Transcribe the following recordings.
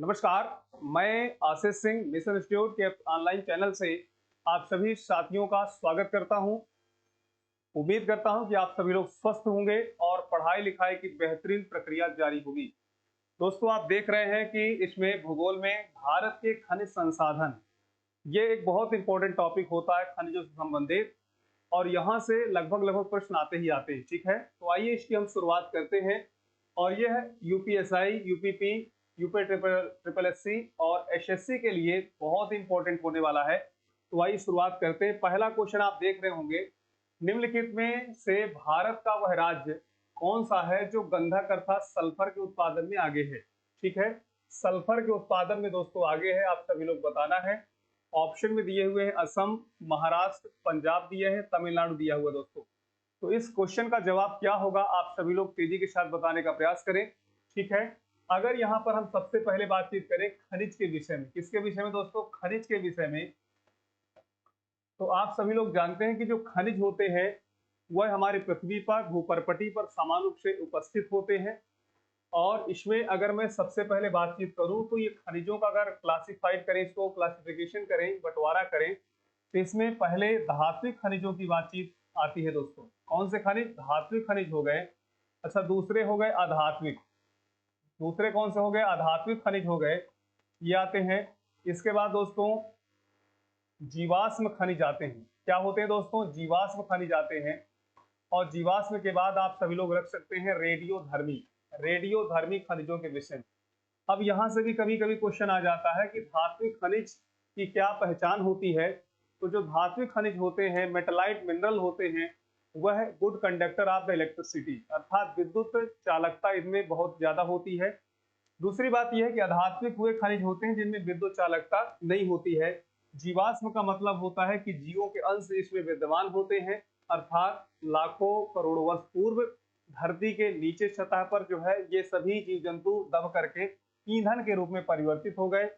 नमस्कार। मैं Ashish Singh mission institute के ऑनलाइन चैनल से आप सभी साथियों का स्वागत करता हूं। उम्मीद करता हूं कि आप सभी लोग स्वस्थ होंगे और पढ़ाई लिखाई की बेहतरीन प्रक्रिया जारी होगी। दोस्तों, आप देख रहे हैं कि इसमें भूगोल में भारत के खनिज संसाधन, ये एक बहुत इंपॉर्टेंट टॉपिक होता है खनिजों से संबंधित, और यहाँ से लगभग प्रश्न आते ही आते हैं। ठीक है, तो आइए इसकी हम शुरुआत करते हैं। और यह है UPSI, UPP, UP triple SC और एसएससी के लिए बहुत इंपॉर्टेंट होने वाला है। तो आइए शुरुआत करते हैं। पहला क्वेश्चन आप देख रहे होंगे, निम्नलिखित में से भारत का वह राज्य कौन सा है जो गंधक अर्थात सल्फर के उत्पादन में आगे है। ठीक है, सल्फर के उत्पादन में दोस्तों आगे है, आप सभी लोग बताना है। ऑप्शन में दिए हुए हैं असम, महाराष्ट्र, पंजाब दिए हैं, तमिलनाडु दिया हुआ दोस्तों। तो इस क्वेश्चन का जवाब क्या होगा, आप सभी लोग तेजी के साथ बताने का प्रयास करें। ठीक है, अगर यहाँ पर हम सबसे पहले बातचीत करें खनिज के विषय में, किसके विषय में दोस्तों, खनिज के विषय में, तो आप सभी लोग जानते हैं कि जो खनिज होते हैं वह हमारी पृथ्वी पर भूपर्पटी पर समान रूप से उपस्थित होते हैं। और इसमें अगर मैं सबसे पहले बातचीत करूं तो ये खनिजों का अगर क्लासिफाइड करें, इसको क्लासिफिकेशन करें, बंटवारा करें, तो इसमें पहले धात्विक खनिजों की बातचीत आती है दोस्तों। कौन से खनिज? धात्विक खनिज हो गए। अच्छा, दूसरे हो गए अधात्विक। दूसरे कौन से हो गए? अधात्विक खनिज हो गए, ये आते हैं। इसके बाद दोस्तों जीवाश्म खनिज आते हैं। क्या होते हैं दोस्तों? जीवाश्म खनिज आते हैं। और जीवाश्म के बाद आप सभी लोग रख सकते हैं रेडियोधर्मी, रेडियोधर्मी खनिजों के विषय में। अब यहां से भी कभी कभी क्वेश्चन आ जाता है कि धात्विक खनिज की क्या पहचान होती है। तो जो धात्विक खनिज होते हैं, मेटलाइट मिनरल होते हैं, वह good conductor of the electricity, अर्थात विद्युत चालकता इनमें बहुत ज्यादा होती है। दूसरी बात यह है कि अधात्विक हुए खनिज होते हैं जिनमें विद्युत चालकता नहीं होती है। जीवाश्म का मतलब होता है कि जीवों के अंश इसमें विद्यमान होते हैं, अर्थात लाखों करोड़ों वर्ष पूर्व धरती के नीचे सतह पर जो है ये सभी जीव जंतु दब करके ईंधन के रूप में परिवर्तित हो गए।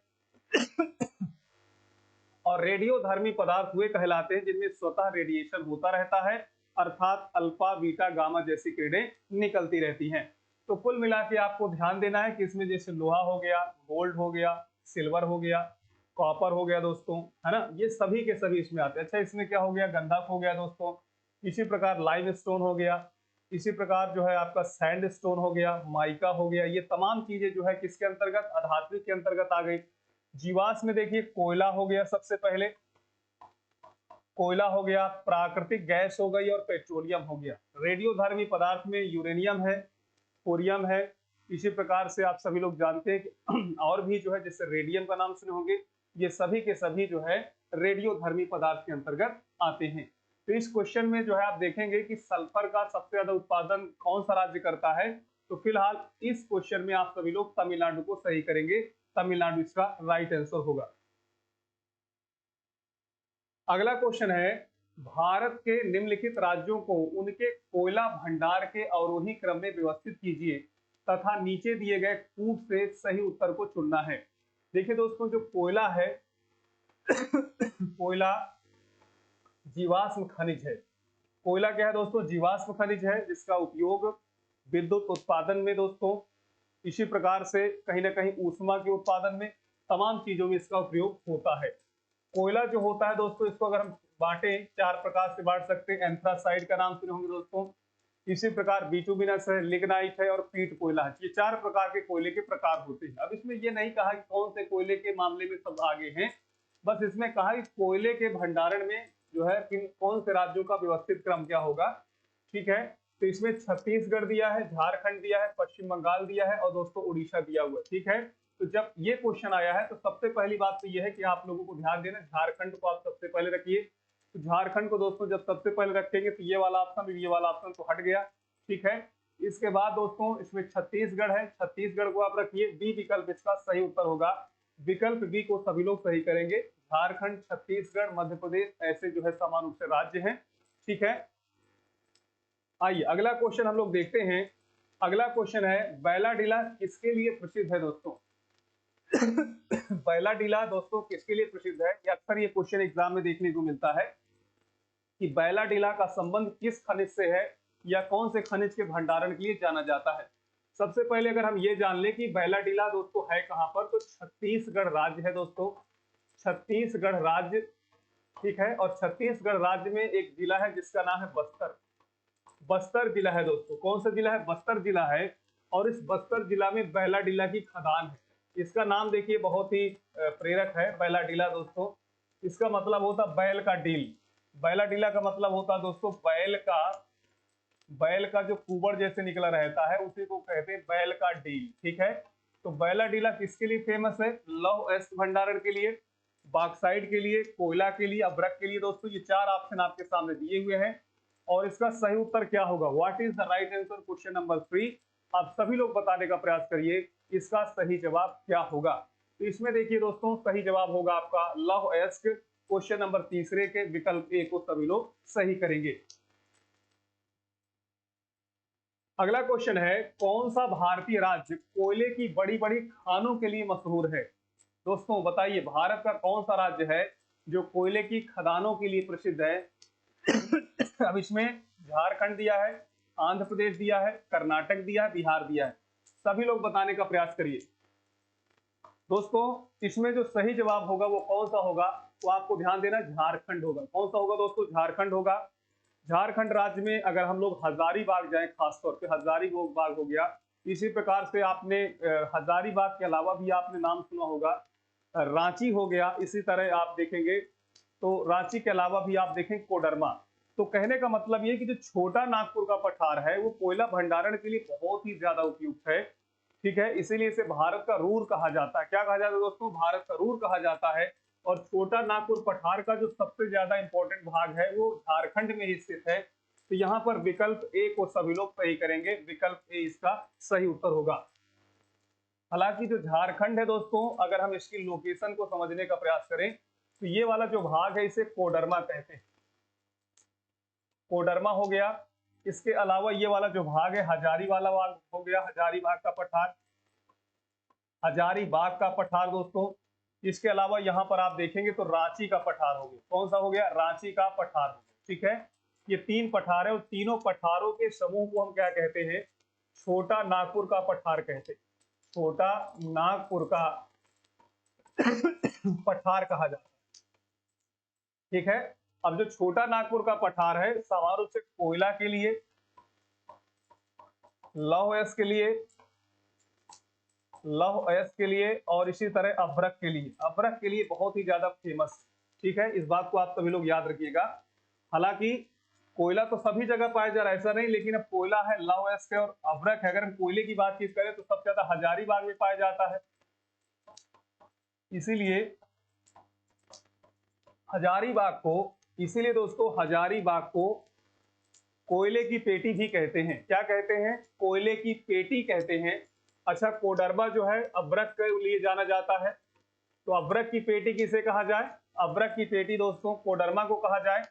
और रेडियोधर्मी पदार्थ हुए कहलाते हैं जिनमें स्वतः रेडिएशन होता रहता है, अर्थात अल्फा बीटा गामा जैसी किरणें निकलती रहती हैं। तो कुल मिला के आपको ध्यान देना है कि इसमें जैसे लोहा हो गया, गोल्ड हो गया, सिल्वर हो गया, कॉपर हो गया दोस्तों, है ना, ये सभी के सभी इसमें आते हैं। अच्छा, इसमें क्या हो गया? गंधक हो गया दोस्तों। इसी प्रकार लाइम स्टोन हो गया, इसी प्रकार जो है आपका सैंड स्टोन हो गया, माइका हो गया, ये तमाम चीजें जो है किसके अंतर्गत? अधात्विक के अंतर्गत आ गई। जीवाश्म में देखिए कोयला हो गया, सबसे पहले कोयला हो गया, प्राकृतिक गैस हो गई और पेट्रोलियम हो गया। रेडियोधर्मी पदार्थ में यूरेनियम है, थोरियम है। इसी प्रकार से आप सभी लोग जानते हैं कि और भी जो है, जैसे रेडियम का नाम सुने होंगे, ये सभी के सभी जो है रेडियोधर्मी पदार्थ के अंतर्गत आते हैं। तो इस क्वेश्चन में जो है आप देखेंगे कि सल्फर का सबसे ज्यादा उत्पादन कौन सा राज्य करता है। तो फिलहाल इस क्वेश्चन में आप सभी लोग तमिलनाडु को सही करेंगे, तमिलनाडु इसका राइट आंसर होगा। अगला क्वेश्चन है, भारत के निम्नलिखित राज्यों को उनके कोयला भंडार के अवरोही क्रम में व्यवस्थित कीजिए तथा नीचे दिए गए कूट से सही उत्तर को चुनना है। देखिए दोस्तों, जो कोयला है कोयला जीवाश्म खनिज है। कोयला क्या है दोस्तों? जीवाश्म खनिज है जिसका उपयोग विद्युत उत्पादन में दोस्तों, इसी प्रकार से कहीं ना कहीं ऊष्मा के उत्पादन में, तमाम चीजों में इसका उपयोग होता है। कोयला जो होता है दोस्तों, इसको अगर हम बांटे, चार प्रकार से बांट सकते हैं। एंथ्रासाइड का नाम सुने होंगे दोस्तों, इसी प्रकार बिटुमिनस है, लिग्नाइट है और पीट कोयला है। ये चार प्रकार के कोयले के प्रकार होते हैं। अब इसमें ये नहीं कहा कि कौन से कोयले के मामले में सब आगे हैं, बस इसमें कहा कि कोयले के भंडारण में जो है किन कौन से राज्यों का व्यवस्थित क्रम क्या होगा। ठीक है, तो इसमें छत्तीसगढ़ दिया है, झारखंड दिया है, पश्चिम बंगाल दिया है और दोस्तों उड़ीसा दिया हुआ है। ठीक है, तो जब ये क्वेश्चन आया है तो सबसे पहली बात तो ये है कि आप लोगों को ध्यान देना, झारखंड को आप सबसे पहले रखिए। तो झारखंड को दोस्तों जब सबसे पहले रखेंगे तो ये वाला ऑप्शन, ये वाला ऑप्शन तो हट गया। ठीक है, इसके बाद दोस्तों इसमें छत्तीसगढ़ है, छत्तीसगढ़ को आप रखिए। बी विकल्प इसका सही उत्तर होगा। विकल्प बी को सभी लोग सही करेंगे। झारखंड, छत्तीसगढ़, मध्य प्रदेश ऐसे जो है समान रूप से राज्य हैं। ठीक है, आइए अगला क्वेश्चन हम लोग देखते हैं। अगला क्वेश्चन है, बैलाडीला किसके लिए प्रसिद्ध है दोस्तों? बैलाडीला दोस्तों किसके लिए प्रसिद्ध है? अक्सर ये क्वेश्चन एग्जाम में देखने को मिलता है कि बैलाडीला का संबंध किस खनिज से है या कौन से खनिज के भंडारण के लिए जाना जाता है। सबसे पहले अगर हम ये जान लें कि बैलाडीला दोस्तों है कहां पर, तो छत्तीसगढ़ राज्य है दोस्तों, छत्तीसगढ़ राज्य, ठीक है। और छत्तीसगढ़ राज्य में एक जिला है जिसका नाम है बस्तर, बस्तर जिला है दोस्तों। कौन सा जिला है? बस्तर जिला है। और इस बस्तर जिला में बैलाडीला की खदान है। इसका नाम देखिए बहुत ही प्रेरक है, बैलाडीला दोस्तों। इसका मतलब होता बैल का डील। बैलाडीला का मतलब होता दोस्तों बैल का जो कुबड़ जैसे निकला रहता है उसी को कहते हैं बैल का डील, ठीक है। तो बैलाडीला किसके लिए फेमस है? लौह अयस्क भंडारण के लिए, बॉक्साइट के लिए, कोयला के लिए, अभ्रक के लिए दोस्तों। ये चार ऑप्शन आपके सामने दिए हुए हैं। और इसका सही उत्तर क्या होगा? What is the right answer, question number 3। आप सभी लोग बताने का प्रयास करिए इसका सही जवाब क्या होगा। तो इसमें देखिए दोस्तों सही जवाब होगा आपका लौह अयस्क। क्वेश्चन नंबर तीसरे के विकल्प ए को सभी लोग सही करेंगे। अगला क्वेश्चन है, कौन सा भारतीय राज्य कोयले की बड़ी बड़ी खानों के लिए मशहूर है? दोस्तों बताइए, भारत का कौन सा राज्य है जो कोयले की खदानों के लिए प्रसिद्ध है? अब इसमें झारखंड दिया है, आंध्र प्रदेश दिया है, कर्नाटक दिया है, बिहार दिया है। सभी लोग बताने का प्रयास करिए। दोस्तों इसमें जो सही जवाब होगा वो कौन सा होगा? तो आपको ध्यान देना, झारखंड होगा। कौन सा होगा दोस्तों? झारखंड होगा। झारखंड राज्य में अगर हम लोग हजारीबाग जाएं, खासतौर पे हजारीबाग हो गया, इसी प्रकार से आपने हजारीबाग के अलावा भी आपने नाम सुना होगा, रांची हो गया। इसी तरह आप देखेंगे तो रांची के अलावा भी आप देखें कोडरमा। तो कहने का मतलब ये कि जो छोटा नागपुर का पठार है वो कोयला भंडारण के लिए बहुत ही ज्यादा उपयुक्त है, ठीक है। इसीलिए इसे भारत का रूर कहा जाता है। क्या कहा जाता है दोस्तों? भारत का रूर कहा जाता है। और छोटा नागपुर पठार का जो सबसे ज्यादा इंपॉर्टेंट भाग है वो झारखंड में ही स्थित है। तो यहाँ पर विकल्प ए को सभी लोग सही करेंगे, विकल्प ए इसका सही उत्तर होगा। हालांकि जो झारखंड है दोस्तों, अगर हम इसकी लोकेशन को समझने का प्रयास करें तो ये वाला जो भाग है इसे कोडरमा कहते हैं, कोडरमा हो गया। इसके अलावा ये वाला जो भाग है हजारी वाला भाग हो गया, हजारीबाग का पठार, हजारीबाग का पठार दोस्तों। इसके अलावा यहाँ पर आप देखेंगे तो रांची का पठार हो गया। कौन सा हो गया? रांची का पठार हो गया, ठीक है। ये तीन पठार है और तीनों पठारों के समूह को हम क्या कहते हैं? छोटा नागपुर का पठार कहते हैं, छोटा नागपुर का पठार कहा जाता है, ठीक है। अब जो छोटा नागपुर का पठार है सामान्य रूप से कोयला के लिए, लौह अयस्क के लिए, लौह अयस्क के लिए और इसी तरह अभ्रक के लिए, अभ्रक के लिए बहुत ही ज्यादा फेमस, ठीक है। इस बात को आप सभी लोग याद रखिएगा। हालांकि कोयला तो सभी जगह पाया जा रहा है ऐसा नहीं, लेकिन अब कोयला है, लौह अयस्क है और अभ्रक है। अगर हम कोयले की बातचीत करें तो सबसे ज्यादा हजारीबाग में पाया जाता है। इसीलिए हजारीबाग को, इसीलिए दोस्तों हजारीबाग को कोयले की पेटी भी कहते हैं। क्या कहते हैं? कोयले की पेटी कहते हैं। अच्छा, कोडरमा जो है अभ्रक के लिए जाना जाता है, तो अभ्रक की पेटी किसे कहा जाए? अभ्रक की पेटी दोस्तों कोडरमा को कहा जाए।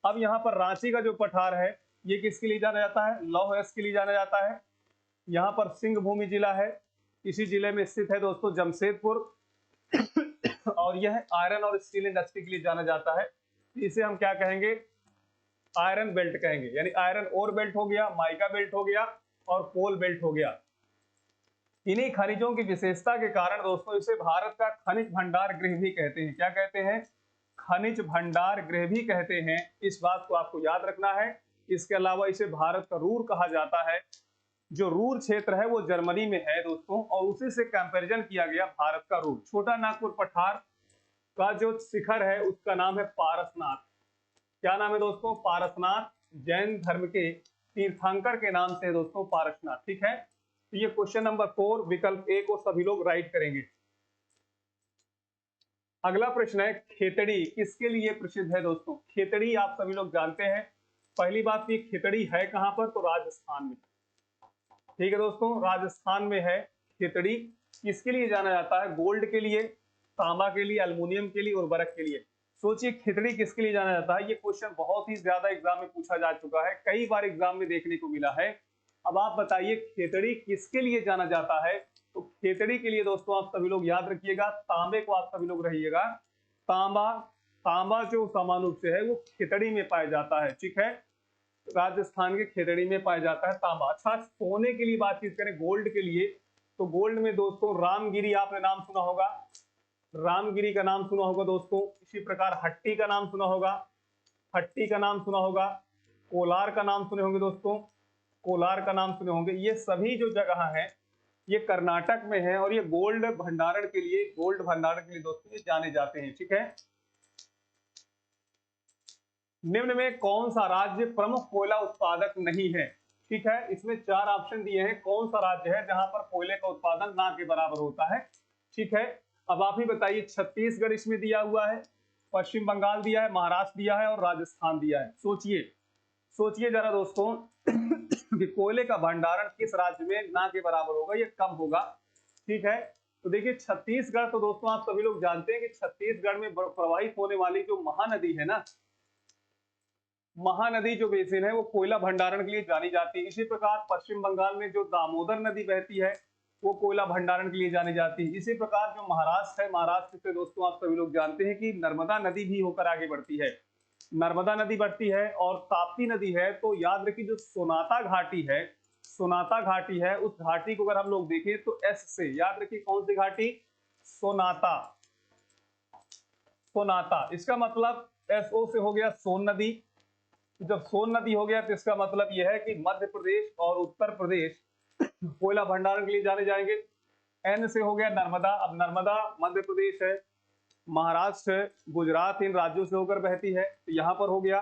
अब यहाँ पर रांची का जो पठार है ये किसके लिए जाना जाता है? लौह अयस्क के लिए जाना जाता है। यहाँ पर सिंह भूमि जिला है, इसी जिले में स्थित है दोस्तों जमशेदपुर और यह आयरन और स्टील इंडस्ट्री के लिए जाना जाता है। इसे हम क्या कहेंगे? आयरन बेल्ट कहेंगे, यानी आयरन ओर बेल्ट हो गया, माइका बेल्ट हो गया और कोल बेल्ट हो गया। इन्हीं खनिजों की विशेषता के कारण दोस्तों इसे भारत का खनिज भंडार गृह भी कहते हैं। क्या कहते हैं? खनिज भंडार गृह भी कहते हैं। इस बात को आपको याद रखना है। इसके अलावा इसे भारत का रूर कहा जाता है। जो रूर क्षेत्र है वो जर्मनी में है दोस्तों, और उसी से कंपैरिजन किया गया भारत का रूर। छोटा नागपुर पठार का जो शिखर है उसका नाम है पारसनाथ। क्या नाम है दोस्तों? पारसनाथ। जैन धर्म के तीर्थंकर के नाम से दोस्तों पारसनाथ, ठीक है। तो ये क्वेश्चन नंबर 4 विकल्प ए को सभी लोग राइट करेंगे। अगला प्रश्न है, खेतड़ी किसके लिए प्रसिद्ध है दोस्तों? खेतड़ी आप सभी लोग जानते हैं। पहली बात ये खेतड़ी है कहां पर? तो राजस्थान में, ठीक है दोस्तों, राजस्थान में है खेतड़ी। किसके लिए जाना जाता है? गोल्ड के लिए, तांबा के लिए, अल्युमिनियम के लिए, उर्वरक के लिए। सोचिए खेतड़ी किसके लिए जाना जाता है। ये क्वेश्चन बहुत ही ज्यादा एग्जाम में पूछा जा चुका है, कई बार एग्जाम में देखने को मिला है। अब आप बताइए खेतड़ी किसके लिए जाना जाता है? तो खेतड़ी के लिए दोस्तों आप सभी लोग याद रखिएगा, तांबे को आप सभी लोग रहिएगा। तांबा, तांबा जो सामान्य रूप से है वो खेतड़ी में पाया जाता है, ठीक है। राजस्थान के खेतड़ी में पाया जाता है तांबा। अच्छा, सोने के लिए बातचीत करें, गोल्ड के लिए, तो गोल्ड में दोस्तों रामगिरी आपने नाम सुना होगा, रामगिरी का नाम सुना होगा दोस्तों। इसी प्रकार हट्टी का नाम सुना होगा, हट्टी का नाम सुना होगा। कोलार का नाम सुने होंगे दोस्तों, कोलार का नाम सुने होंगे। ये सभी जो जगह है ये कर्नाटक में है और ये गोल्ड भंडारण के लिए, गोल्ड भंडारण के लिए दोस्तों ये जाने जाते हैं। ठीक है, निम्न में कौन सा राज्य प्रमुख कोयला उत्पादक नहीं है? ठीक है, इसमें 4 ऑप्शन दिए हैं, कौन सा राज्य है जहां पर कोयले का उत्पादन ना के बराबर होता है। ठीक है, अब आप ही बताइए। छत्तीसगढ़ इसमें दिया हुआ है, पश्चिम बंगाल दिया है, महाराष्ट्र दिया है और राजस्थान दिया है। सोचिए, सोचिए जरा दोस्तों कि कोयले का भंडारण किस राज्य में ना के बराबर होगा, ये कम होगा। ठीक है, तो देखिए छत्तीसगढ़, तो दोस्तों आप सभी लोग जानते हैं कि छत्तीसगढ़ में प्रवाहित होने वाली जो महानदी है ना, महानदी जो बेसिन है वो कोयला भंडारण के लिए जानी जाती है। इसी प्रकार पश्चिम बंगाल में जो दामोदर नदी बहती है वो कोयला भंडारण के लिए जानी जाती है। इसी प्रकार जो महाराष्ट्र है, महाराष्ट्र से दोस्तों आप सभी लोग जानते हैं कि नर्मदा नदी भी होकर आगे बढ़ती है, नर्मदा नदी बढ़ती है और ताप्ती नदी है। तो याद रखिए जो सोनाता घाटी है, सोनाता घाटी है, उस घाटी को अगर हम लोग देखें तो एस से, याद रखिए कौन सी घाटी? Sonata, Sonata. इसका मतलब एसओ से हो गया सोन नदी। जब सोन नदी हो गया तो इसका मतलब यह है कि मध्य प्रदेश और उत्तर प्रदेश कोयला भंडारण के लिए जाने जाएंगे। एन से हो गया नर्मदा। अब नर्मदा मध्य प्रदेश है, महाराष्ट्र है, गुजरात इन राज्यों से होकर बहती है, तो यहां पर हो गया।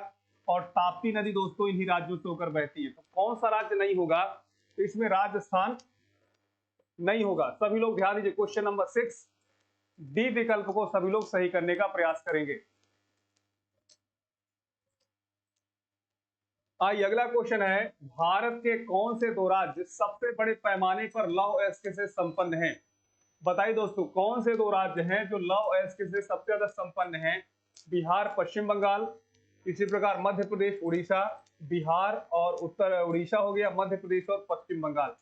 और ताप्ती नदी दोस्तों इन्हीं राज्यों से होकर बहती है। तो कौन सा राज्य नहीं होगा? तो इसमें राजस्थान नहीं होगा। सभी लोग ध्यान दीजिए, क्वेश्चन नंबर 6 डी विकल्प को सभी लोग सही करने का प्रयास करेंगे। आइए अगला क्वेश्चन है, भारत के कौन से दो राज्य सबसे बड़े पैमाने पर लौह अयस्क से संपन्न हैं? बताइए दोस्तों, कौन से दो राज्य हैं जो लौह अयस्क से सबसे ज्यादा संपन्न हैं? बिहार, पश्चिम बंगाल, इसी प्रकार मध्य प्रदेश, उड़ीसा। बिहार और उत्तर उड़ीसा हो गया, मध्य प्रदेश और पश्चिम बंगाल।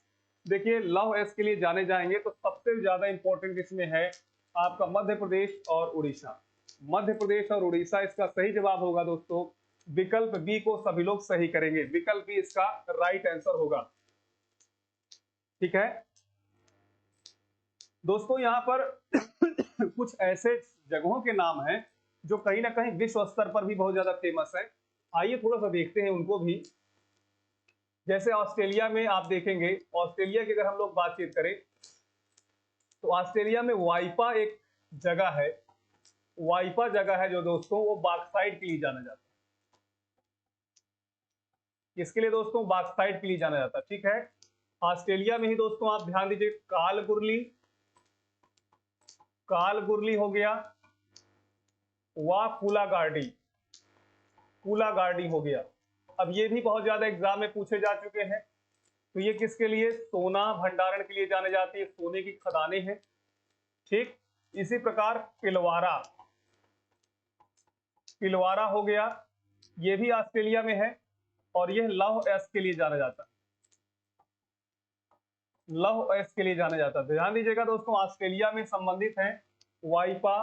देखिए लौह अयस्क के लिए जाने जाएंगे तो सबसे ज्यादा इंपॉर्टेंट इसमें है आपका मध्य प्रदेश और उड़ीसा। मध्य प्रदेश और उड़ीसा इसका सही जवाब होगा दोस्तों। विकल्प बी को सभी लोग सही करेंगे, विकल्प बी इसका राइट आंसर होगा। ठीक है दोस्तों, यहां पर कुछ ऐसे जगहों के नाम हैं जो कहीं ना कहीं विश्व स्तर पर भी बहुत ज्यादा फेमस है। आइए थोड़ा सा देखते हैं उनको भी। जैसे ऑस्ट्रेलिया में आप देखेंगे, ऑस्ट्रेलिया की अगर हम लोग बातचीत करें तो ऑस्ट्रेलिया में वाइपा एक जगह है, वाइपा जगह है जो दोस्तों वो बॉक्साइट के लिए जाना जाता है। इसके लिए दोस्तों बॉक्साइट के लिए जाना जाता है। ठीक है, ऑस्ट्रेलिया में ही दोस्तों आप ध्यान दीजिए, कालगुरली, कालगुरली हो गया, वा कूलागार्डी, कूलागार्डी हो गया। अब ये भी बहुत ज्यादा एग्जाम में पूछे जा चुके हैं। तो ये किसके लिए? सोना भंडारण के लिए जाने जाती है, सोने की खदानें हैं। ठीक, इसी प्रकार पिलवारा, पिलवारा हो गया, ये भी ऑस्ट्रेलिया में है और यह लौह अयस्क के लिए जाना जाता है, लौह अयस्क के लिए जाना जाता है। ध्यान दीजिएगा दोस्तों, ऑस्ट्रेलिया में संबंधित हैं वाइपा,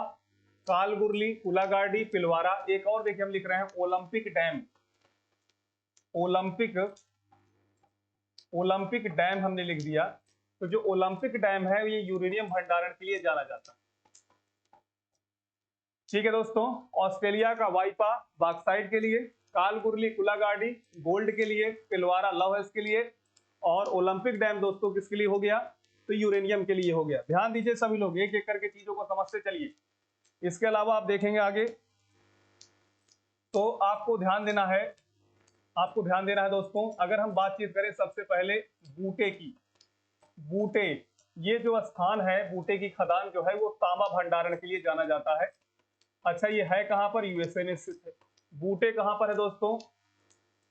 कालगुरली, कूलागार्डी, पिलवारा। एक और देखिए हम लिख रहे हैं Olympic dam, Olympic, Olympic dam हमने लिख दिया। तो जो ओलंपिक डैम है ये यूरेनियम भंडारण के लिए जाना जाता है। ठीक है दोस्तों, ऑस्ट्रेलिया का वाइपा बॉक्साइट के लिए, कालगुरली कूलागार्डी गोल्ड के लिए, पिलवारा लौह अयस्क के लिए और ओलंपिक डैम दोस्तों किसके लिए हो गया? तो यूरेनियम के लिए हो गया। ध्यान दीजिए सभी लोग, एक एक करके चीजों को समझते चलिए। इसके अलावा आप देखेंगे आगे तो आपको ध्यान देना है, आपको ध्यान देना है दोस्तों। अगर हम बातचीत करें सबसे पहले बूटे की, बूटे, ये जो स्थान है बूटे की खदान जो है वो तांबा भंडारण के लिए जाना जाता है। अच्छा, ये है कहां पर? यूएसए में स्थित है। बूटे कहां पर है दोस्तों?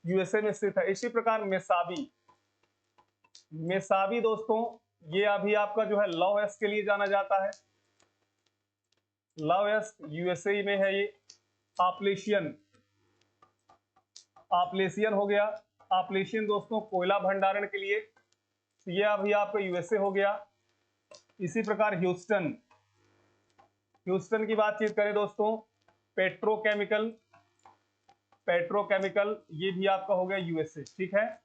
यूएसए में स्थित है। इसी प्रकार मेसाबी, मेसाबी दोस्तों ये अभी आपका जो है लौह अयस्क के लिए जाना जाता है, लौह अयस्क यूएसए में है ये। ऑपलेशियन, ऑपलेशियन हो गया, ऑपलेशियन दोस्तों कोयला भंडारण के लिए, ये अभी आपका यूएसए हो गया। इसी प्रकार ह्यूस्टन, ह्यूस्टन की बातचीत करें दोस्तों, पेट्रोकेमिकल, पेट्रोकेमिकल, ये भी आपका हो गया यूएसए। ठीक है।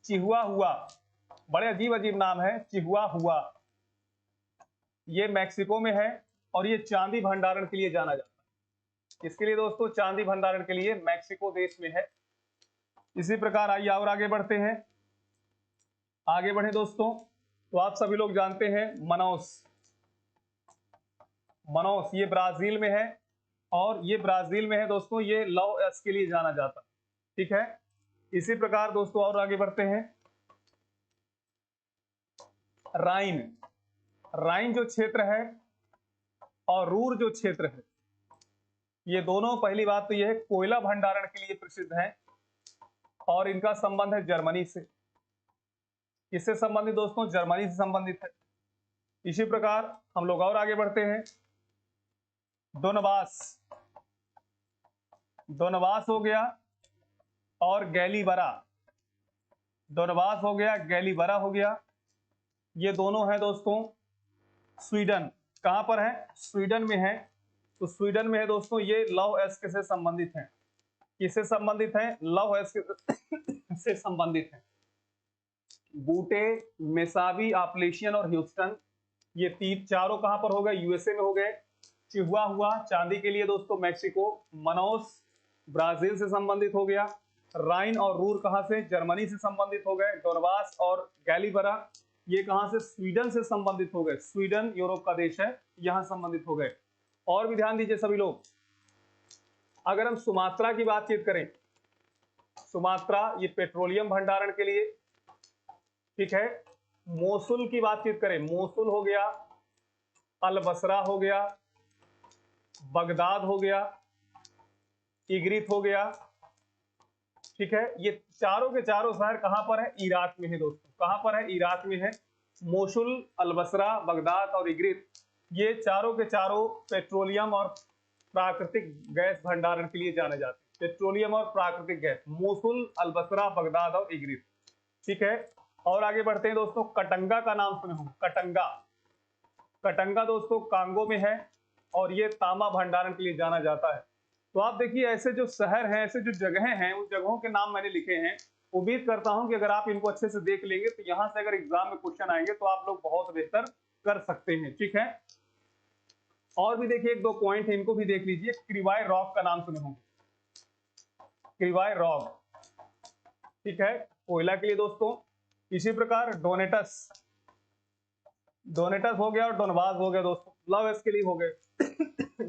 चिहुआ हुआ, बड़े अजीब अजीब नाम है, चिहुआ हुआ, ये मैक्सिको में है और ये चांदी भंडारण के लिए जाना जाता है। किसके लिए दोस्तों? चांदी भंडारण के लिए, मैक्सिको देश में है। इसी प्रकार आइए और आगे बढ़ते हैं। आगे बढ़े दोस्तों, तो आप सभी लोग जानते हैं मनाउस। मनाउस ये ब्राजील में है और ये ब्राजील में है दोस्तों, ये लव एस के लिए जाना जाता है। ठीक है। इसी प्रकार दोस्तों और आगे बढ़ते हैं। राइन, राइन जो क्षेत्र है और रूर जो क्षेत्र है, ये दोनों, पहली बात तो यह है, कोयला भंडारण के लिए प्रसिद्ध है और इनका संबंध है जर्मनी से। किससे संबंधित दोस्तों? जर्मनी से संबंधित है। इसी प्रकार हम लोग और आगे बढ़ते हैं। दोनबास, दोनबास हो गया और गैलीबरा, दोनबास हो गया, गैलीबरा हो गया, ये दोनों हैं दोस्तों स्वीडन। कहां पर है? स्वीडन में है। तो स्वीडन में है दोस्तों, ये लव एस्क से संबंधित है। किससे संबंधित है? लव एस्क से संबंधित है। बूटे, मेसाबी, ऑपलेशियन और ह्यूस्टन, ये तीन चारों कहां पर हो गए? यूएसए में हो गए। चिहुआ हुआ चांदी के लिए दोस्तों मैक्सिको। मनाउस ब्राजील से संबंधित हो गया। राइन और रूर कहां से? जर्मनी से संबंधित हो गए। डोनबास और गैलीबरा ये कहां से? स्वीडन से संबंधित हो गए। स्वीडन यूरोप का देश है, यहां संबंधित हो गए। और भी ध्यान दीजिए सभी लोग, अगर हम सुमात्रा की बातचीत करें, सुमात्रा ये पेट्रोलियम भंडारण के लिए। ठीक है। मोसुल की बातचीत करें, मोसुल हो गया, अल-बसरा हो गया, बगदाद हो गया, इग्रित हो गया। ठीक है। ये चारों के चारों शहर कहां पर है? इराक में है दोस्तों। कहां पर है? इराक में है। मोसुल, अल-बसरा, बगदाद और इग्रित, ये चारों के चारों पेट्रोलियम और प्राकृतिक गैस भंडारण के लिए जाने जाते हैं। पेट्रोलियम और प्राकृतिक गैस, मोसुल, अल-बसरा, बगदाद और इग्रित। ठीक है। और आगे बढ़ते हैं दोस्तों। कटंगा का नाम सुने होंगे, कटंगा। कटंगा दोस्तों कांगो में है और ये तांबा भंडारण के लिए जाना जाता है। तो आप देखिए, ऐसे जो शहर हैं, ऐसे जो जगहें हैं, उन जगहों के नाम मैंने लिखे हैं। उम्मीद करता हूं कि अगर आप इनको अच्छे से देख लेंगे तो यहां से अगर एग्जाम में क्वेश्चन आएंगे तो आप लोग बहुत बेहतर कर सकते हैं। ठीक है। और भी देखिए, एक दो पॉइंट है, इनको भी देख लीजिए। क्रिवाई रॉक का नाम सुने होंगे, क्रिवाई रॉक। ठीक है, कोयला के लिए दोस्तों। इसी प्रकार डोनेटस, डोनेटस हो गया और डोनबास हो गया दोस्तों, लव इसके लिए हो गए।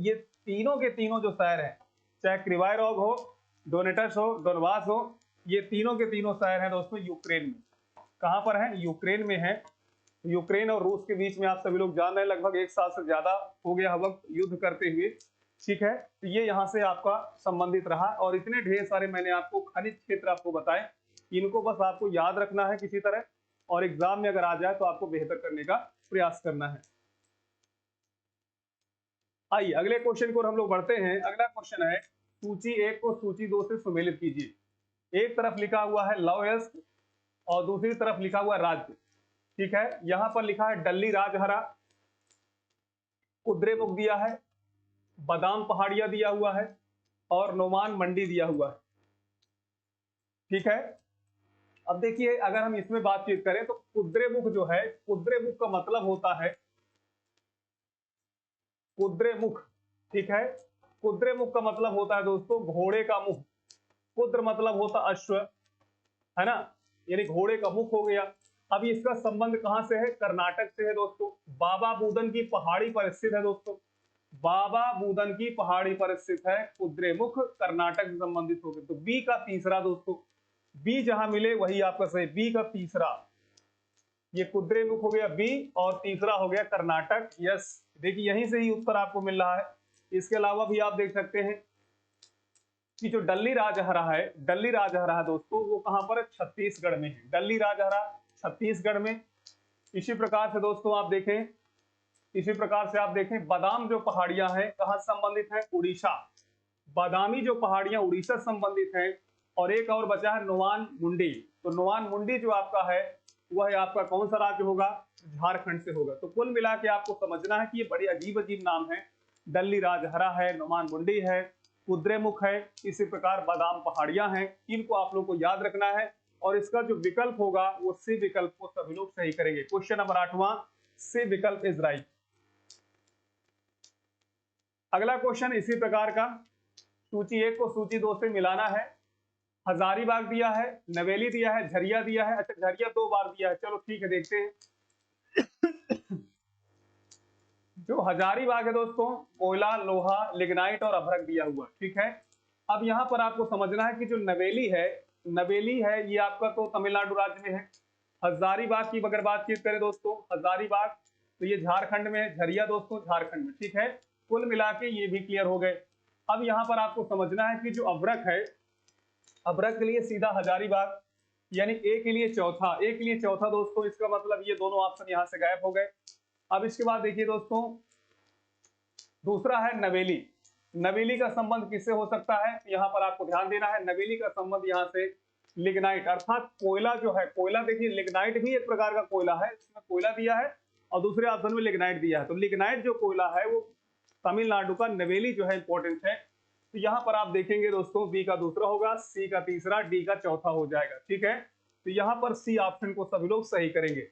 ये तीनों के तीनों जो शहर हैं, चाहे क्रिवाई रॉग हो, डोनेटस हो, डोनबास हो, ये तीनों के तीनों शहर हैं दोस्तों यूक्रेन में। कहां पर है? यूक्रेन में है। यूक्रेन और रूस के बीच में आप सभी लोग जान रहे हैं, लगभग 1 साल से ज्यादा हो गया वक्त युद्ध करते हुए। ठीक है। तो ये यहाँ से आपका संबंधित रहा और इतने ढेर सारे मैंने आपको खनिज क्षेत्र आपको बताए, इनको बस आपको याद रखना है किसी तरह, और एग्जाम में अगर आ जाए तो आपको बेहतर करने का प्रयास करना है। आइए अगले क्वेश्चन को हम लोग बढ़ते हैं। अगला क्वेश्चन है, सूची 1 को सूची 2 से सुमेलित कीजिए। एक तरफ लिखा हुआ है लवएस्क और दूसरी तरफ लिखा हुआ राज्य। ठीक है। यहां पर लिखा है डल्ली राजहरा, कुद्रेमुख दिया है, बादाम पहाड़िया दिया हुआ है और नोमान मंडी दिया हुआ है। ठीक है। अब देखिए, अगर हम इसमें बातचीत करें तो कुद्रेमुख जो है, कुद्रेमुख का मतलब होता है कुद्रेमुख। ठीक है। कुद्रेमुख का मतलब होता है दोस्तों घोड़े का मुख। कुद्र मतलब होता अश्व, है ना, यानी घोड़े का मुख हो गया। अब इसका संबंध कहां से है? कर्नाटक से है दोस्तों। बाबा बूदन की पहाड़ी पर स्थित है दोस्तों, बाबा बूदन की पहाड़ी पर स्थित है कुद्रेमुख, कर्नाटक से संबंधित हो गए। तो बी का तीसरा दोस्तों, बी जहां मिले वही आपका सही। बी का तीसरा, ये कुद्रेमुख हो गया बी और तीसरा हो गया कर्नाटक। यस, देखिए यहीं से ही उत्तर आपको मिल रहा है। इसके अलावा भी आप देख सकते हैं कि जो डल्ली राजहरा है, डल्ली राजहरा है दोस्तों, वो कहां पर है? छत्तीसगढ़ में है। डल्ली राजहरा छत्तीसगढ़ में। इसी प्रकार से दोस्तों आप देखें, इसी प्रकार से आप देखें बादाम जो पहाड़ियां हैं कहां संबंधित है? उड़ीसा। बादामी जो पहाड़ियां उड़ीसा संबंधित है। और एक और बचा है नोमान मुंडी। तो नोमान मुंडी जो आपका है वह आपका कौन सा राज्य होगा? झारखंड से होगा। तो कुल मिला के आपको समझना है कि ये बड़े अजीब अजीब नाम है। डल्ली राजहरा है, नोमान मुंडी है, कुद्रेमुख है, इसी प्रकार बादाम पहाड़ियां हैं। इनको आप लोग को याद रखना है और इसका जो विकल्प होगा वो सी विकल्प को सभी लोग सही करेंगे। क्वेश्चन नंबर 8वां, सी विकल्प इज राइट। अगला क्वेश्चन इसी प्रकार का, सूची 1 को सूची 2 से मिलाना है। हजारीबाग दिया है, नवेली दिया है, झरिया दिया है। अच्छा, झरिया 2 बार दिया है, चलो ठीक है, देखते हैं। जो हजारीबाग है दोस्तों, कोयला, लोहा, लिग्नाइट और अभ्रक दिया हुआ, ठीक है। अब यहां पर आपको समझना है कि जो नवेली है, ये आपका तो तमिलनाडु राज्य में है। हजारीबाग की अगर बातचीत करें दोस्तों, हजारीबाग तो ये झारखंड में है, झरिया दोस्तों झारखंड में, ठीक है। कुल मिला के ये भी क्लियर हो गए। अब यहां पर आपको समझना है कि जो अभ्रक है, अभ्रक के लिए सीधा हजारीबाग, यानी ए के लिए चौथा दोस्तों, इसका मतलब ये दोनों ऑप्शन यहां से गायब हो गए। अब इसके बाद देखिए दोस्तों, दूसरा है नवेली। नवेली का संबंध किससे हो सकता है, यहां पर आपको ध्यान देना है। नवेली का संबंध यहां से लिग्नाइट अर्थात कोयला जो है, कोयला देखिए लिग्नाइट भी एक प्रकार का कोयला है, इसमें कोयला दिया है और दूसरे ऑप्शन में लिग्नाइट दिया है। तो लिग्नाइट जो कोयला है वो तमिलनाडु का, नवेली जो है इंपॉर्टेंट है। तो यहां पर आप देखेंगे दोस्तों, बी का दूसरा होगा, सी का तीसरा, डी का चौथा हो जाएगा, ठीक है। तो यहां पर सी ऑप्शन को सभी लोग सही करेंगे।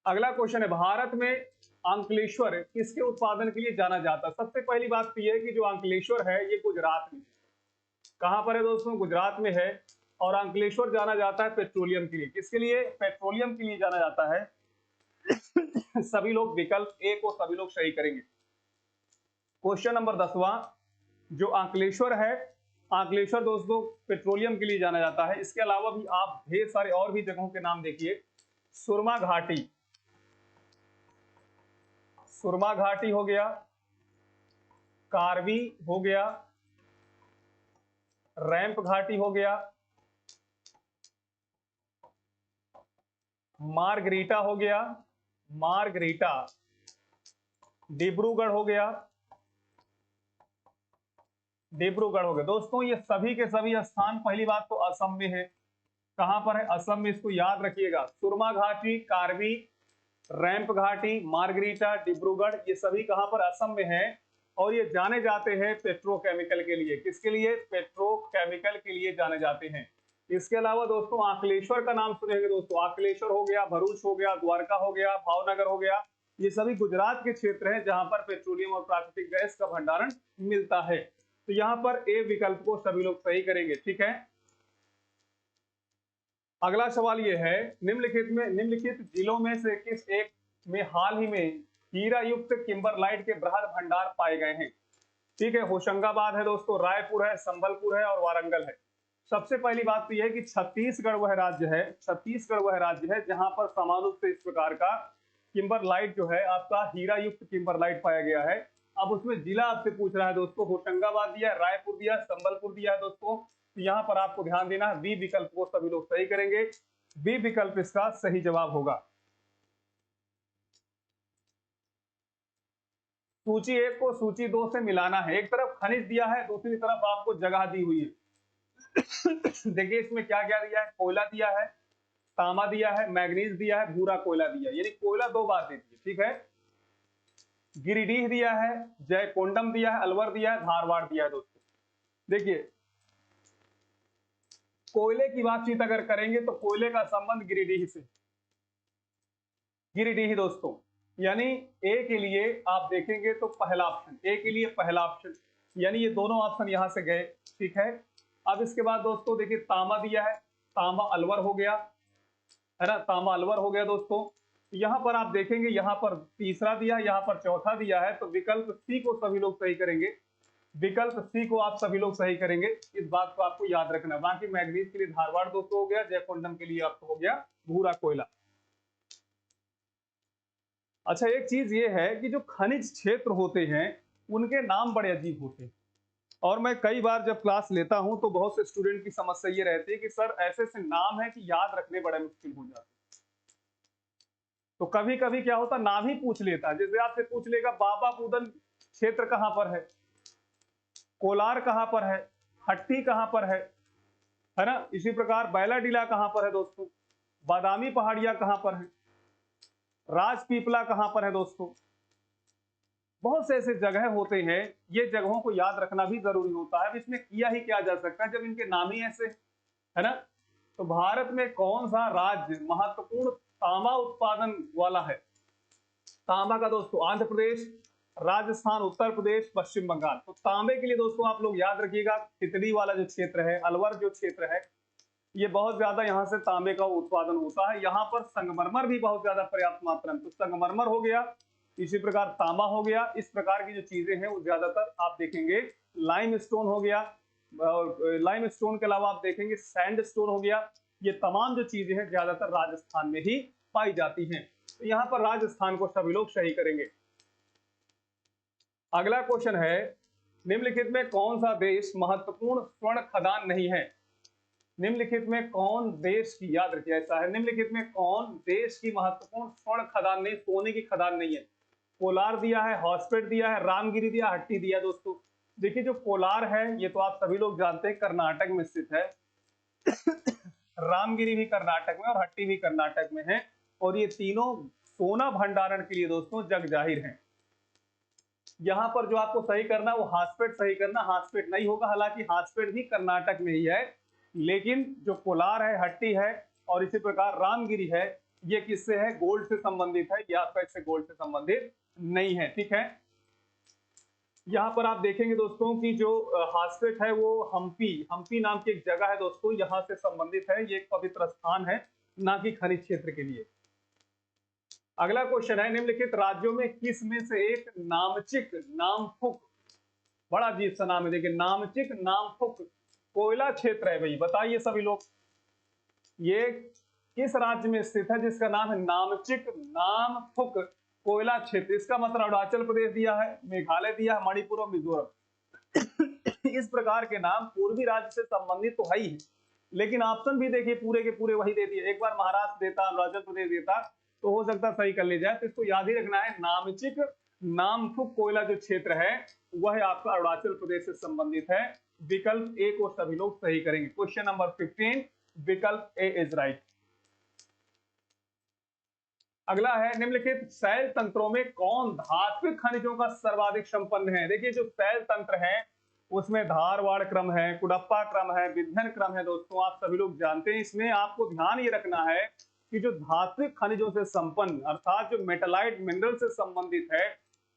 अगला क्वेश्चन है, भारत में अंकलेश्वर किसके उत्पादन के लिए जाना जाता है। सबसे पहली बात तो यह है कि जो अंकलेश्वर है ये गुजरात में, कहां पर है दोस्तों, गुजरात में है। और अंकलेश्वर जाना जाता है पेट्रोलियम के लिए। किसके लिए, पेट्रोलियम के लिए जाना जाता है। सभी लोग विकल्प ए को सभी लोग सही करेंगे। क्वेश्चन नंबर 10वां, जो अंकलेश्वर है, अंकलेश्वर दोस्तों पेट्रोलियम के लिए जाना जाता है। इसके अलावा भी आप ढेर सारे और भी जगहों के नाम देखिए। सुरमा घाटी, सुरमा घाटी हो गया, कार्बी हो गया, रैंप घाटी हो गया, मार्गरीटा हो गया, मार्गरीटा, डिब्रूगढ़ हो गया, डिब्रूगढ़ हो गया। दोस्तों ये सभी के सभी स्थान पहली बात तो असम में है। कहां पर है, असम में, इसको याद रखिएगा। सुरमा घाटी, कार्बी, रैंप घाटी, मार्गरीटा, डिब्रूगढ़, ये सभी कहां पर, असम में है। और ये जाने जाते हैं पेट्रोकेमिकल के लिए। किसके लिए, पेट्रोकेमिकल के लिए जाने जाते हैं। इसके अलावा दोस्तों अंकलेश्वर का नाम सुनेंगे दोस्तों, अंकलेश्वर हो गया, भरूच हो गया, द्वारका हो गया, भावनगर हो गया, ये सभी गुजरात के क्षेत्र हैं जहां पर पेट्रोलियम और प्राकृतिक गैस का भंडारण मिलता है। तो यहां पर ए विकल्प को सभी लोग सही करेंगे, ठीक है। अगला सवाल यह है, निम्नलिखित जिलों में से किस एक में हाल ही में हीरा युक्त किम्बरलाइट के बृहद भंडार पाए गए हैं। ठीक है, होशंगाबाद है दोस्तों, रायपुर है, संबलपुर है और वारंगल है। सबसे पहली बात तो यह है कि छत्तीसगढ़ वह राज्य है, छत्तीसगढ़ वह राज्य है जहां पर समान रूप से इस प्रकार का किम्बरलाइट जो है आपका हीरा युक्त किम्बरलाइट पाया गया है। अब उसमें जिला आपसे पूछ रहा है दोस्तों, होशंगाबाद दिया, रायपुर दिया, संबलपुर दिया है दोस्तों। तो यहाँ पर आपको ध्यान देना है, बी विकल्प को सभी लोग सही करेंगे। बी विकल्प इसका सही जवाब होगा। सूची 1 को सूची 2 से मिलाना है। एक तरफ खनिज दिया है, दूसरी तरफ आपको जगह दी हुई है। देखिए इसमें क्या क्या दिया है, कोयला दिया है, तांबा दिया है, मैग्नीज दिया है, भूरा कोयला दिया है, यानी कोयला 2 बार दे दिए, ठीक है। गिरिडीह दिया है, जयकोंडम दिया है, अलवर दिया है, धारवाड़ दिया है दोस्तों। देखिए कोयले की बातचीत अगर करेंगे तो कोयले का संबंध गिरिडीह से, गिरिडीह दोस्तों, यानी ए के लिए आप देखेंगे तो पहला ऑप्शन, ए के लिए पहला ऑप्शन, यानी ये दोनों ऑप्शन यहां से गए, ठीक है। अब इसके बाद दोस्तों देखिए तांबा दिया है, तांबा अलवर हो गया, है ना, तांबा अलवर हो गया दोस्तों। यहां पर आप देखेंगे, यहां पर तीसरा दिया, यहां पर चौथा दिया है, तो विकल्प सी को सभी लोग सही करेंगे। विकल्प सी को आप सभी लोग सही करेंगे, इस बात को आपको याद रखना। बाकी मैग्नीज के लिए धारवाड़ दोस्तों हो गया, जयकोंडम के लिए आपको हो गया भूरा कोयला। अच्छा एक चीज ये है कि जो खनिज क्षेत्र होते हैं उनके नाम बड़े अजीब होते हैं, और मैं कई बार जब क्लास लेता हूं तो बहुत से स्टूडेंट की समस्या ये रहती है कि सर ऐसे ऐसे नाम है कि याद रखने बड़े मुश्किल हो जाते हैं। तो कभी कभी क्या होता, नाम ही पूछ लेता है, जैसे आपसे पूछ लेगा बाबा बुदन क्षेत्र कहां पर है, कोलार कहां पर है, हट्टी कहां पर है ना। इसी प्रकार बैलाडीला कहां पर है दोस्तों, बादामी पहाड़ियां कहां पर है, राजपीपला कहां पर है दोस्तों। बहुत से ऐसे जगह होते हैं, ये जगहों को याद रखना भी जरूरी होता है। अब इसमें किया ही क्या जा सकता है जब इनके नाम ही ऐसे, है ना। तो भारत में कौन सा राज्य महत्वपूर्ण तांबा उत्पादन वाला है? तांबा का दोस्तों आंध्र प्रदेश, राजस्थान, उत्तर प्रदेश, पश्चिम बंगाल। तो तांबे के लिए दोस्तों आप लोग याद रखिएगा, खितड़ी वाला जो क्षेत्र है, अलवर जो क्षेत्र है, ये बहुत ज्यादा यहाँ से तांबे का उत्पादन होता है। यहाँ पर संगमरमर भी बहुत ज्यादा पर्याप्त मात्रा में, तो संगमरमर हो गया, इसी प्रकार तांबा हो गया, इस प्रकार की जो चीजें हैं वो ज्यादातर आप देखेंगे। लाइम स्टोन हो गया, लाइम स्टोन के अलावा आप देखेंगे सैंड स्टोन हो गया। ये तमाम जो चीजें हैं ज्यादातर राजस्थान में ही पाई जाती हैं। तो यहाँ पर राजस्थान को सभी लोग सही करेंगे। अगला क्वेश्चन है, निम्नलिखित में कौन सा देश महत्वपूर्ण स्वर्ण खदान नहीं है? निम्नलिखित में कौन देश की, याद रखिए ऐसा है, निम्नलिखित में कौन देश की महत्वपूर्ण स्वर्ण खदान नहीं, सोने की खदान नहीं है? कोलार दिया है, हॉस्पेट दिया है, रामगिरी दिया, हट्टी दिया। दोस्तों देखिए जो कोलार है ये तो आप सभी लोग जानते हैं कर्नाटक में स्थित है। रामगिरी भी कर्नाटक में और हट्टी भी कर्नाटक में है, और ये तीनों सोना भंडारण के लिए दोस्तों जग जाहिर हैं। यहां पर जो आपको सही करना वो हासपेट सही करना, हासपेट नहीं होगा, हालांकि हासपेट भी कर्नाटक में ही है, लेकिन जो कोलार है, हट्टी है और इसी प्रकार रामगिरी है, ये किससे है? गोल्ड से संबंधित है, या आपका इससे गोल्ड से संबंधित नहीं है। ठीक है, यहाँ पर आप देखेंगे दोस्तों कि जो हासपेट है वो हम्पी नाम की एक जगह है दोस्तों, यहाँ से संबंधित है, ये एक पवित्र स्थान है, ना कि खनिज क्षेत्र के लिए। अगला क्वेश्चन है, निम्नलिखित राज्यों में किस में से एक नामचिक नामफुक, बड़ा अजीब सा नाम है, देखिए नामचिक नामफुक कोयला क्षेत्र है भाई, बताइए सभी लोग, ये किस राज्य में स्थित है जिसका नाम है नामचिक नामफुक कोयला क्षेत्र? इसका मतलब अरुणाचल प्रदेश दिया है, मेघालय दिया है, मणिपुर और मिजोरम। इस प्रकार के नाम पूर्वी राज्य से संबंधित तो है ही, लेकिन ऑप्शन भी देखिए पूरे के पूरे वही दे दिए। एक बार महाराष्ट्र देता, अरुणाचल प्रदेश देता तो हो सकता सही कर ले जाए। तो इसको याद ही रखना है, नामचिक नामफुक कोयला जो क्षेत्र है वह आपका अरुणाचल प्रदेश से संबंधित है। विकल्प ए को सभी लोग सही करेंगे। क्वेश्चन नंबर 15, विकल्प ए इज राइट। अगला है, निम्नलिखित शैल तंत्रों में कौन धात्विक खनिजों का सर्वाधिक संपन्न है? देखिए जो शैल तंत्र है उसमें धारवाड़ क्रम है, कुडप्पा क्रम है, विंध्यन क्रम है। दोस्तों आप सभी लोग जानते हैं, इसमें आपको ध्यान ये रखना है कि जो धात्विक खनिजों से संपन्न अर्थात जो मेटालाइट मिनरल से संबंधित है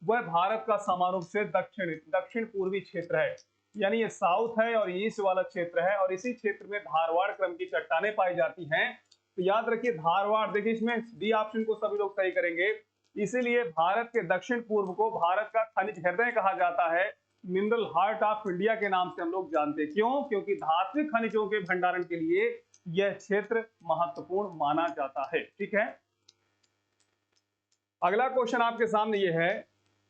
वह भारत का समान रूप से दक्षिण पूर्वी क्षेत्र है, यानी ये साउथ है और ईस्ट वाला क्षेत्र है, और इसी क्षेत्र में धारवाड़ क्रम की चट्टानें पाई जाती हैं। तो याद रखिए धारवाड़, देखिए इसमें डी ऑप्शन को सभी लोग सही करेंगे। इसीलिए भारत के दक्षिण पूर्व को भारत का खनिज हृदय कहा जाता है, मिनरल हार्ट ऑफ इंडिया के नाम से हम लोग जानते हैं। क्यों? क्योंकि धात्विक खनिजों के भंडारण के लिए यह क्षेत्र महत्वपूर्ण माना जाता है। ठीक है, अगला क्वेश्चन आपके सामने ये है,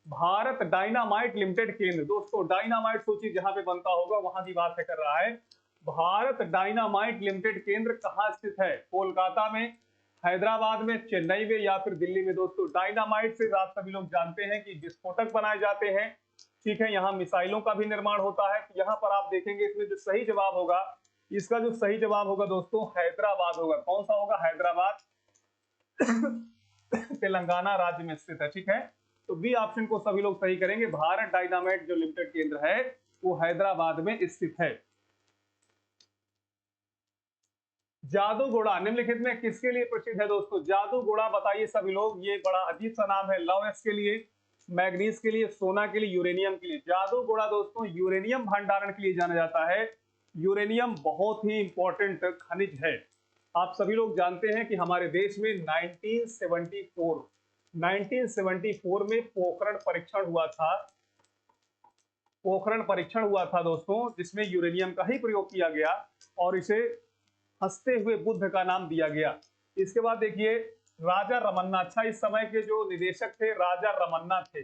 भारत डायनामाइट लिमिटेड केंद्र। दोस्तों डायनामाइट सोचिए जहां पे बनता होगा वहां की बात कर रहा है। भारत डायनामाइट लिमिटेड केंद्र कहां स्थित है? कोलकाता में, हैदराबाद में, चेन्नई में या फिर दिल्ली में? दोस्तों डायनामाइट से आप सभी लोग जानते हैं कि विस्फोटक बनाए जाते हैं। ठीक है, यहाँ मिसाइलों का भी निर्माण होता है। यहाँ पर आप देखेंगे इसमें जो सही जवाब होगा, इसका जो सही जवाब होगा दोस्तों हैदराबाद होगा। कौन सा होगा? हैदराबाद। तेलंगाना राज्य में स्थित है। ठीक है, तो बी ऑप्शन को सभी लोग सही करेंगे। भारत डायनामाइट जो लिमिटेड केंद्र है वो हैदराबाद में स्थित है। जादूगोड़ा निम्नलिखित में किसके लिए प्रसिद्ध है? दोस्तों जादूगोड़ा बताइए सभी लोग, ये बड़ा अजीब सा नाम है। लवएस के लिए, मैग्नीज के लिए, सोना के लिए, यूरेनियम के लिए। जादूगोड़ा दोस्तों यूरेनियम भंडारण के लिए जाना जाता है। यूरेनियम बहुत ही इंपॉर्टेंट खनिज है। आप सभी लोग जानते हैं कि हमारे देश में 1974 में पोखरण परीक्षण हुआ था। पोखरण परीक्षण हुआ था दोस्तों, जिसमें यूरेनियम का ही प्रयोग किया गया और इसे हंसते हुए बुद्ध का नाम दिया गया। इसके बाद देखिए राजा रमन्ना, अच्छा इस समय के जो निदेशक थे राजा रमन्ना थे।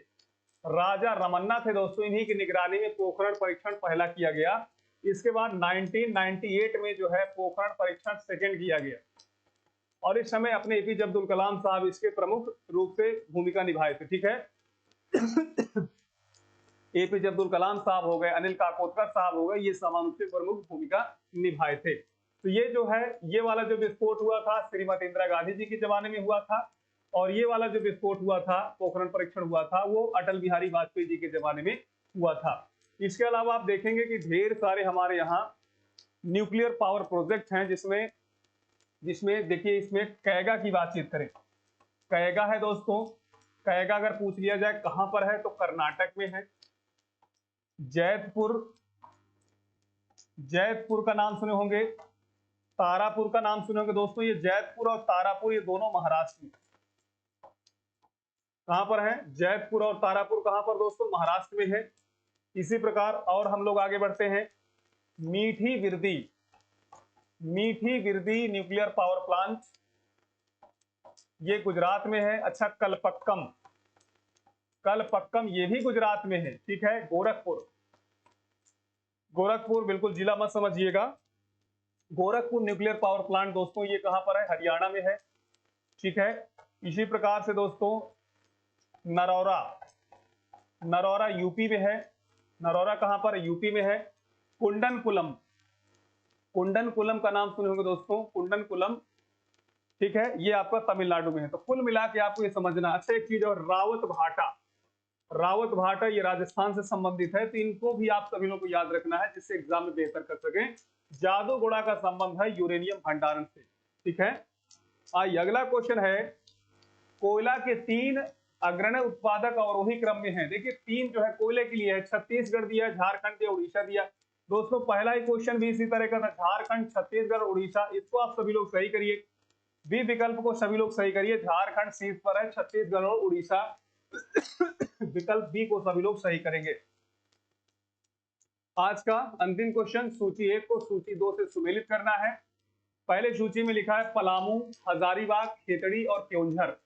राजा रमन्ना थे दोस्तों, इन्हीं की निगरानी में पोखरण परीक्षण पहला किया गया। इसके बाद 1998 में जो है पोखरण परीक्षण सेकंड किया गया, और इस समय अपने एपीजे अब्दुल कलाम साहब इसके प्रमुख रूप से भूमिका निभाए थे। ठीक है, एपीजे अब्दुल कलाम साहब हो गए, अनिल काकोदकर साहब हो गए, ये समान रूप से प्रमुख भूमिका निभाए थे। तो ये जो है ये वाला जो विस्फोट हुआ था श्रीमती इंदिरा गांधी जी के जमाने में हुआ था, और ये वाला जो विस्फोट हुआ था, पोखरण परीक्षण हुआ था, वो अटल बिहारी वाजपेयी जी के जमाने में हुआ था। इसके अलावा आप देखेंगे कि ढेर सारे हमारे यहाँ न्यूक्लियर पावर प्रोजेक्ट हैं, जिसमें देखिए इसमें कैगा की बातचीत करें। कैगा है दोस्तों, कैगा अगर पूछ लिया जाए कहां पर है तो कर्नाटक में है। जैतपुर का नाम सुने होंगे, तारापुर का नाम सुने होंगे दोस्तों। ये जैतपुर और तारापुर ये दोनों महाराष्ट्र में, कहां पर है? जैतपुर और तारापुर कहां पर दोस्तों? महाराष्ट्र में है। इसी प्रकार और हम लोग आगे बढ़ते हैं। मीठी विरदी न्यूक्लियर पावर प्लांट, ये गुजरात में है। अच्छा, कलपक्कम ये भी गुजरात में है। ठीक है, गोरखपुर बिल्कुल जिला मत समझिएगा। गोरखपुर न्यूक्लियर पावर प्लांट दोस्तों ये कहां पर है? हरियाणा में है। ठीक है, इसी प्रकार से दोस्तों नरौरा यूपी में है। नरौरा कहां पर? यूपी में है। कुंडनकुलम का नाम सुने होंगे दोस्तों, कुंडनकुलम। ठीक है, ये आपका तमिलनाडु में है। तो कुल मिला के आपको ये समझना। अच्छा, एक चीज और, रावत भाटा ये राजस्थान से संबंधित है, तो इनको भी आप सभी लोगों को याद रखना है, जिससे एग्जाम में बेहतर कर सकें। जादूगोड़ा का संबंध है यूरेनियम भंडारण से। ठीक है, आइए अगला क्वेश्चन है, कोयला के 3 अग्रणी उत्पादक अवरोही क्रम में है। देखिए 3 जो है कोयले के लिए है, छत्तीसगढ़ दिया, झारखंड दिया, उड़ीसा दिया। दोस्तों पहला ही क्वेश्चन भी इसी तरह का था, झारखंड, छत्तीसगढ़, उड़ीसा। इसको आप सभी लोग सही करिए, बी विकल्प को सभी लोग सही करिए। झारखंड शीर्ष पर है, छत्तीसगढ़ और उड़ीसा विकल्प बी को सभी लोग सही करेंगे। आज का अंतिम क्वेश्चन, सूची 1 को सूची 2 से सुमेलित करना है। पहले सूची में लिखा है पलामू, हजारीबाग, खेतड़ी और क्योंझर।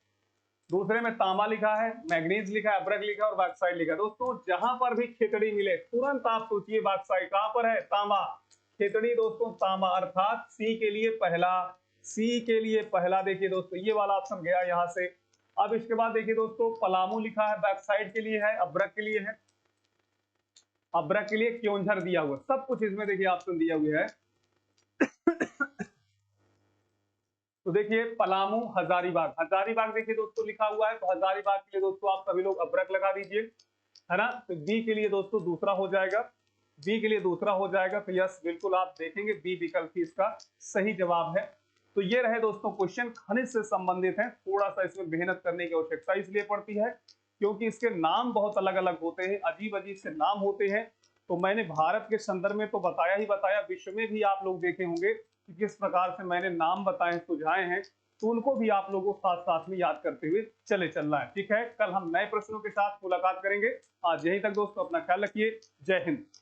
दूसरे में तांबा लिखा है, मैग्नीज लिखा है, अब्रक लिखा है और बॉक्साइट लिखा है। दोस्तों जहां पर भी खेतड़ी मिले तुरंत आप सोचिए बॉक्साइट। कहां पर है? तांबा। खेतड़ी दोस्तों तांबा, अर्थात सी के लिए पहला। देखिए दोस्तों ये वाला ऑप्शन गया यहां से। अब इसके बाद देखिए दोस्तों पलामू लिखा है, बॉक्साइट के लिए है, अब्रक के लिए है, अब्रक के लिए क्योंझर दिया हुआ, सब कुछ इसमें देखिए ऑप्शन दिया हुआ है। तो देखिए पलामू, हजारीबाग देखिए दोस्तों लिखा हुआ है, तो हजारीबाग के लिए दोस्तों आप सभी लोग अब्रक लगा दीजिए, है ना। तो बी के लिए दोस्तों दूसरा हो जाएगा, तो यस बिल्कुल आप देखेंगे बी विकल्प ही इसका सही जवाब है। तो ये रहे दोस्तों क्वेश्चन, खनिज से संबंधित है। थोड़ा सा इसमें मेहनत करने की आवश्यकता इसलिए पड़ती है क्योंकि इसके नाम बहुत अलग अलग होते हैं, अजीब अजीब से नाम होते हैं। तो मैंने भारत के संदर्भ में तो बताया ही बताया, विश्व में भी आप लोग देखे होंगे कि किस प्रकार से मैंने नाम बताए, सुझाए हैं। तो उनको भी आप लोगों को साथ साथ में याद करते हुए चले चलना है। ठीक है, कल हम नए प्रश्नों के साथ मुलाकात करेंगे। आज यहीं तक दोस्तों, अपना ख्याल रखिए। जय हिंद।